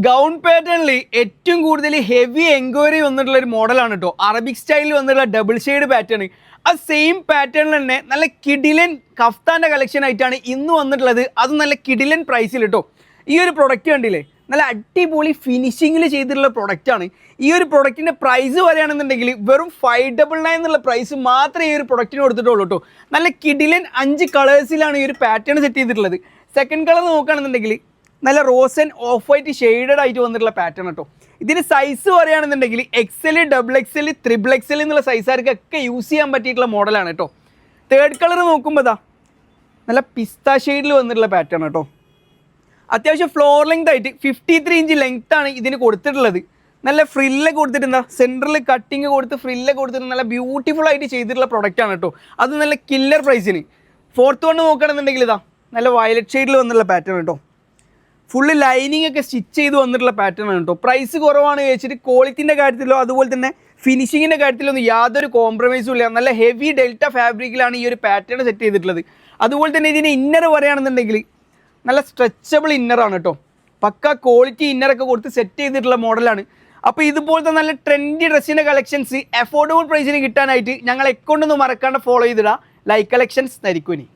Gown പാറ്റേണിൽ ഏറ്റവും കൂടുതൽ ഹെവി എൻക്വയറി വന്നിട്ടുള്ള ഒരു മോഡലാണ് കേട്ടോ. അറബിക് സ്റ്റൈലിൽ വന്നിട്ടുള്ള ഡബിൾ ഷെയ്ഡ് പാറ്റേൺ. ആ സെയിം പാറ്റേണിൽ തന്നെ നല്ല കിഡിലൻ കഫ്താൻ്റെ കളക്ഷൻ ആയിട്ടാണ് ഇന്ന് വന്നിട്ടുള്ളത്. അത് നല്ല കിഡിലൻ പ്രൈസിൽ കേട്ടോ. ഈ ഒരു പ്രൊഡക്റ്റ് കണ്ടില്ലേ, നല്ല അടിപൊളി ഫിനിഷിങ്ങിൽ ചെയ്തിട്ടുള്ള പ്രൊഡക്റ്റാണ്. ഈ ഒരു പ്രൊഡക്റ്റിൻ്റെ പ്രൈസ് പറയുകയാണെന്നുണ്ടെങ്കിൽ വെറും 599 എന്നുള്ള പ്രൈസ് മാത്രമേ ഈ ഒരു പ്രൊഡക്റ്റിന് കൊടുത്തിട്ടുള്ളൂ കേട്ടോ. നല്ല കിഡിലൻ 5 കളേഴ്സിലാണ് ഈ ഒരു പാറ്റേൺ സെറ്റ് ചെയ്തിട്ടുള്ളത്. സെക്കൻഡ് കളർ നോക്കുകയാണെന്നുണ്ടെങ്കിൽ നല്ല rose and of white shaded ആയിട്ട് വന്നിട്ടുള്ള പാറ്റേൺ കേട്ടോ. ഇതിന് സൈസ് പറയുകയാണെന്നുണ്ടെങ്കിൽ XL, XXL, XXL എന്നുള്ള സൈസുകാർക്കൊക്കെ യൂസ് ചെയ്യാൻ പറ്റിയിട്ടുള്ള മോഡലാണ് കേട്ടോ. തേർഡ് കളർ നോക്കുമ്പോൾ ഇതാ നല്ല പിസ്ത ഷെയ്ഡിൽ വന്നിട്ടുള്ള പാറ്റേൺ കേട്ടോ. അത്യാവശ്യം ഫ്ലോർ ലെങ്ത് ആയിട്ട് 53 ഇഞ്ച് ലെങ്ത്താണ് ഇതിന് കൊടുത്തിട്ടുള്ളത്. നല്ല ഫ്രില്ല് കൊടുത്തിട്ട് സെൻറ്ററിൽ കട്ടിങ് കൊടുത്ത് ഫ്രില്ല് കൊടുത്തിട്ട് നല്ല ബ്യൂട്ടിഫുൾ ആയിട്ട് ചെയ്തിട്ടുള്ള പ്രൊഡക്റ്റാണ് കേട്ടോ. അത് നല്ല കില്ലർ പ്രൈസിന്. ഫോർത്ത് വൺ നോക്കുകയാണെന്നുണ്ടെങ്കിൽ ഇതാ നല്ല വയലറ്റ് ഷെയ്ഡിൽ വന്നിട്ടുള്ള പാറ്റേൺ കേട്ടോ. ഫുള്ള് ലൈനിങ് ഒക്കെ സ്റ്റിച്ച് ചെയ്ത് വന്നിട്ടുള്ള പാറ്റേൺ ആണ് കേട്ടോ. പ്രൈസ് കുറവാണ് ചോദിച്ചിട്ട് ക്വാളിറ്റിൻ്റെ കാര്യത്തിലോ അതുപോലെ തന്നെ ഫിനിഷിങ്ങിൻ്റെ കാര്യത്തിലൊന്നും യാതൊരു കോംപ്രമൈസും ഇല്ല. നല്ല ഹെവി ഡെൽറ്റ ഫാബ്രിക്കിലാണ് ഈ ഒരു പാറ്റേൺ സെറ്റ് ചെയ്തിട്ടുള്ളത്. അതുപോലെ തന്നെ ഇതിന് ഇന്നർ പറയുകയാണെന്നുണ്ടെങ്കിൽ നല്ല സ്ട്രെച്ചബിൾ ഇന്നറാണ് കേട്ടോ. പക്ക ക്വാളിറ്റി ഇന്നറൊക്കെ കൊടുത്ത് സെറ്റ് ചെയ്തിട്ടുള്ള മോഡലാണ്. അപ്പോൾ ഇതുപോലത്തെ നല്ല ട്രെൻഡി ഡ്രസ്സിൻ്റെ കളക്ഷൻസ് അഫോർഡബിൾ പ്രൈസിന് കിട്ടാനായിട്ട് ഞങ്ങൾ അക്കൗണ്ട് ഒന്ന് മറക്കാണ്ട് ഫോളോ ചെയ്തിടാം. Like collections Narikkuni.